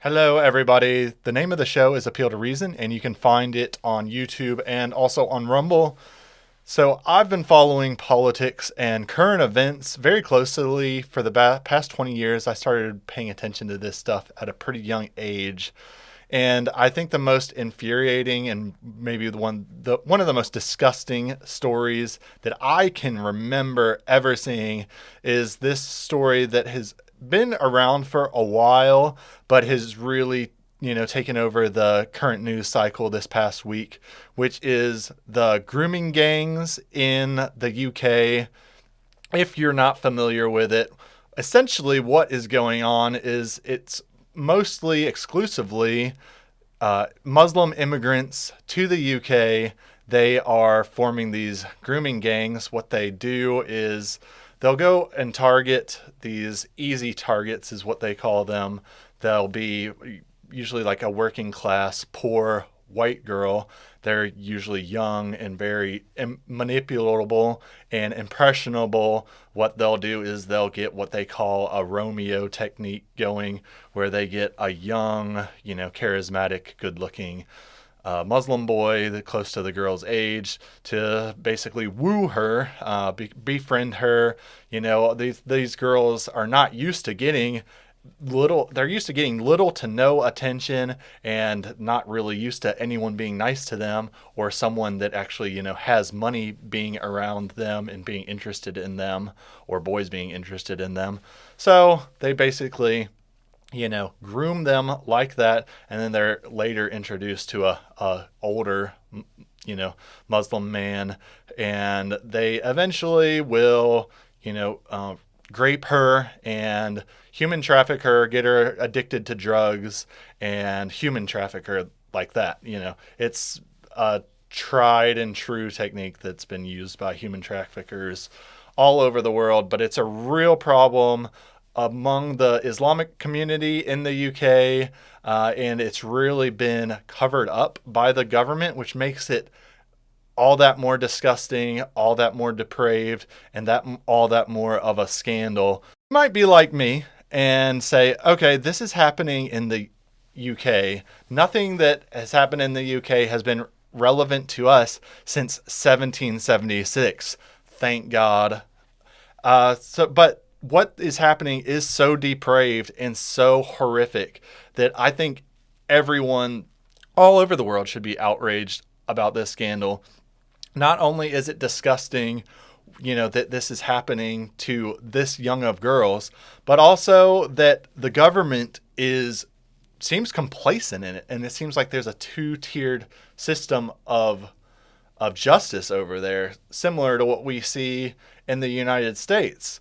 Hello, everybody. The name of the show is Appeal to Reason, and you can find it on YouTube and also on Rumble. So, I've been following politics and current events very closely for the past 20 years. I started paying attention to this stuff at a pretty young age. And I think the most infuriating and maybe one of the most disgusting stories that I can remember ever seeing is this story that has been around for a while, but has really taken over the current news cycle this past week, which is the grooming gangs in the UK. If you're not familiar with it, essentially what is going on is it's mostly exclusively Muslim immigrants to the UK. They are forming these grooming gangs. What they do is they'll go and target these easy targets, is what they call them. They'll be usually like a working class, poor white girl. They're usually young and very manipulable and impressionable. What they'll do is they'll get what they call a Romeo technique going, where they get a young, charismatic, good looking Muslim boy that close to the girl's age to basically woo her, befriend her. These girls are not used to getting they're used to getting little to no attention and not really used to anyone being nice to them or someone that actually has money being around them and being interested in them, or boys being interested in them. So they basically groom them like that, and then they're later introduced to a older Muslim man, and they eventually will grape her and human traffic her, get her addicted to drugs, and human traffic her like that. It's a tried and true technique that's been used by human traffickers all over the world, but it's a real problem among the Islamic community in the UK, and it's really been covered up by the government, which makes it all that more disgusting, all that more depraved, and all that more of a scandal. You might be like me and say, okay, this is happening in the UK. Nothing that has happened in the UK has been relevant to us since 1776. Thank God. But what is happening is so depraved and so horrific that I think everyone all over the world should be outraged about this scandal. Not only is it disgusting, that this is happening to this young of girls, but also that the government seems complacent in it, and it seems like there's a two-tiered system of justice over there, similar to what we see in the United States.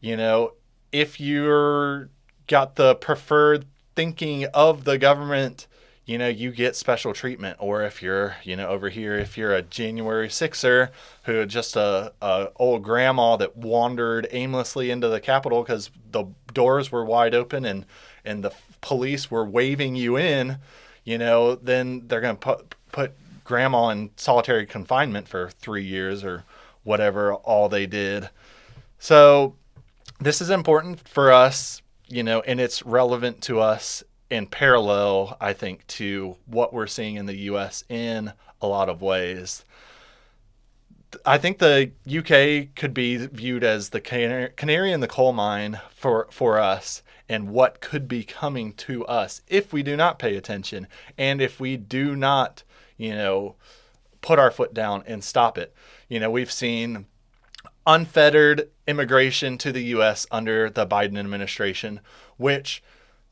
If you're got the preferred thinking of the government, you get special treatment. Or if you're, over here, if you're a January 6er who just a old grandma that wandered aimlessly into the Capitol because the doors were wide open and the police were waving you in, then they're going to put grandma in solitary confinement for 3 years or whatever all they did. So this is important for us, and it's relevant to us in parallel, I think, to what we're seeing in the U.S. in a lot of ways. I think the UK could be viewed as the canary in the coal mine for us, and what could be coming to us if we do not pay attention and if we do not, put our foot down and stop it. We've seen unfettered immigration to the U.S. under the Biden administration, which,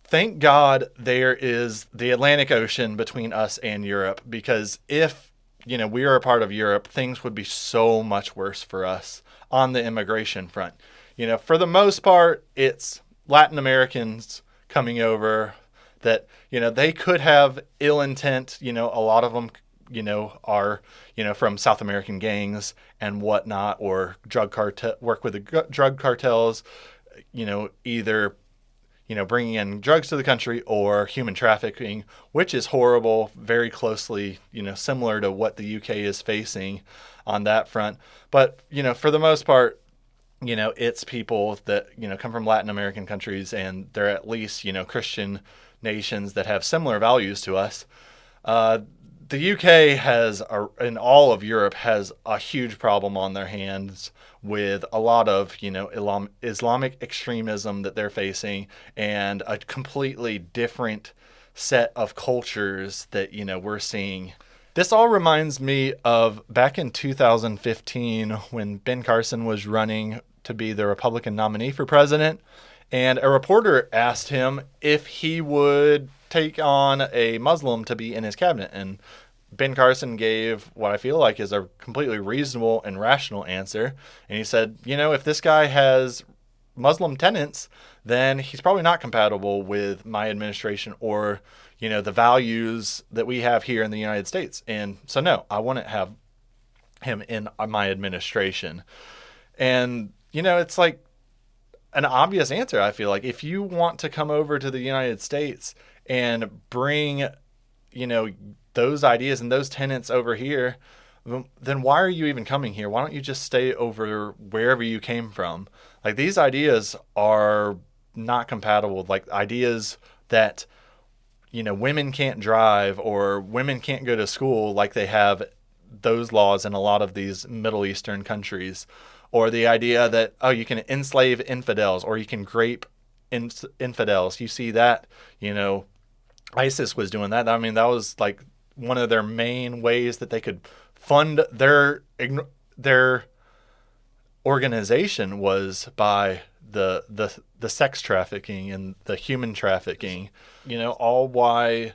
thank God, there is the Atlantic Ocean between us and Europe, because if, we are a part of Europe, things would be so much worse for us on the immigration front. For the most part, it's Latin Americans coming over that, they could have ill intent. A lot of them, are, from South American gangs and whatnot, or work with the drug cartels, either bringing in drugs to the country or human trafficking, which is horrible, very closely, similar to what the UK is facing on that front. But, for the most part, it's people that, come from Latin American countries, and they're at least, Christian nations that have similar values to us. The UK and all of Europe has a huge problem on their hands with a lot of, Islamic extremism that they're facing, and a completely different set of cultures that, we're seeing. This all reminds me of back in 2015 when Ben Carson was running to be the Republican nominee for president, and a reporter asked him if he would take on a Muslim to be in his cabinet. And Ben Carson gave what I feel like is a completely reasonable and rational answer. And he said, if this guy has Muslim tenets, then he's probably not compatible with my administration or, the values that we have here in the United States. And so, no, I wouldn't have him in my administration. And, it's like an obvious answer, I feel like. If you want to come over to the United States and bring, those ideas and those tenets over here, then why are you even coming here? Why don't you just stay over wherever you came from? Like, these ideas are not compatible. Like, ideas that, women can't drive or women can't go to school, like they have those laws in a lot of these Middle Eastern countries. Or the idea that, you can enslave infidels or you can grape infidels. You see that, ISIS was doing that. I mean, that was like one of their main ways that they could fund their organization, was by the sex trafficking and the human trafficking. All why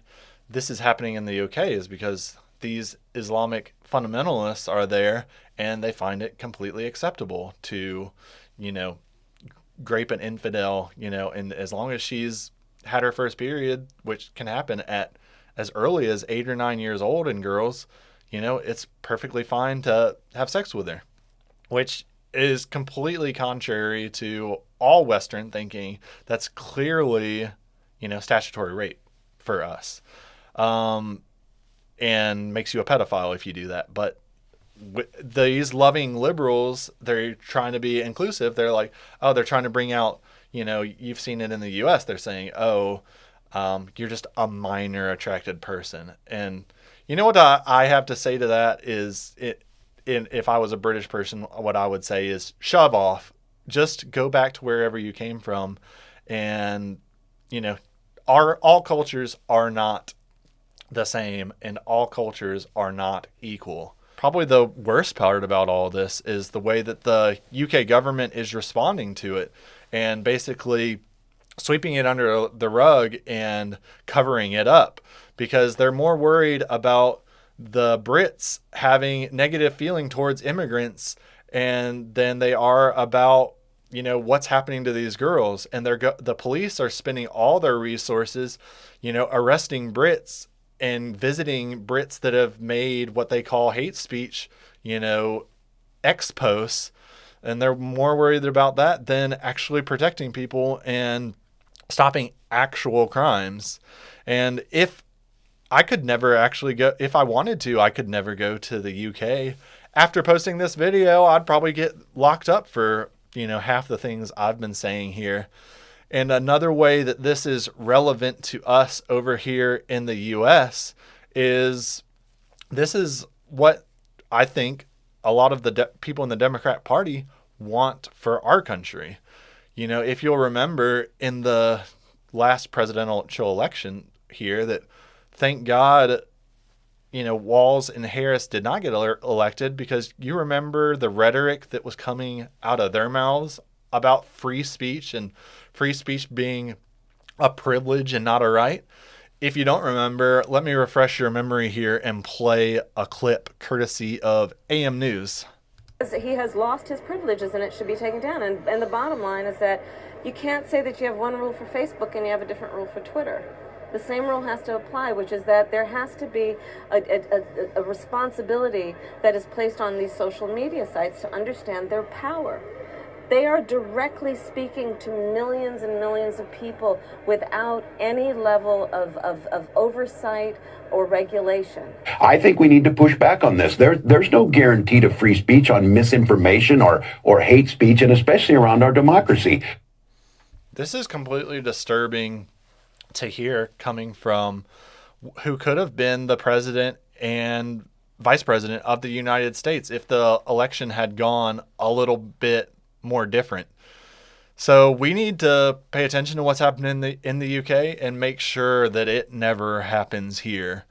this is happening in the UK is because these Islamic fundamentalists are there and they find it completely acceptable to, grape an infidel, and as long as she's had her first period, which can happen at as early as 8 or 9 years old in girls, it's perfectly fine to have sex with her, which is completely contrary to all Western thinking. That's clearly, statutory rape for us, and makes you a pedophile if you do that. But these loving liberals, they're trying to be inclusive. They're like, they're trying to bring out, you've seen it in the U.S. They're saying, you're just a minor attracted person. And you know what I have to say to that is, if I was a British person, what I would say is shove off. Just go back to wherever you came from. And, all cultures are not the same, and all cultures are not equal. Probably the worst part about all this is the way that the UK government is responding to it, and basically sweeping it under the rug and covering it up, because they're more worried about the Brits having negative feeling towards immigrants and than they are about, what's happening to these girls. And the police are spending all their resources, arresting Brits and visiting Brits that have made what they call hate speech, ex posts. And they're more worried about that than actually protecting people and stopping actual crimes. And if I could never actually go, if I wanted to, I could never go to the UK. After posting this video, I'd probably get locked up for, half the things I've been saying here. And another way that this is relevant to us over here in the US is, this is what I think a lot of the people in the Democrat Party want for our country. If you'll remember in the last presidential election here, that thank God, Walz and Harris did not get elected, because you remember the rhetoric that was coming out of their mouths about free speech and free speech being a privilege and not a right. If you don't remember, let me refresh your memory here and play a clip courtesy of AM News. He has lost his privileges and it should be taken down. And the bottom line is that you can't say that you have one rule for Facebook and you have a different rule for Twitter. The same rule has to apply, which is that there has to be a responsibility that is placed on these social media sites to understand their power. They are directly speaking to millions and millions of people without any level of oversight or regulation. I think we need to push back on this. There's no guarantee to free speech on misinformation or hate speech, and especially around our democracy. This is completely disturbing to hear coming from who could have been the president and vice president of the United States if the election had gone a little bit more different. So we need to pay attention to what's happening in the UK and make sure that it never happens here.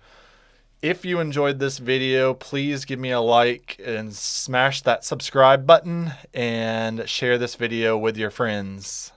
If you enjoyed this video, please give me a like and smash that subscribe button and share this video with your friends.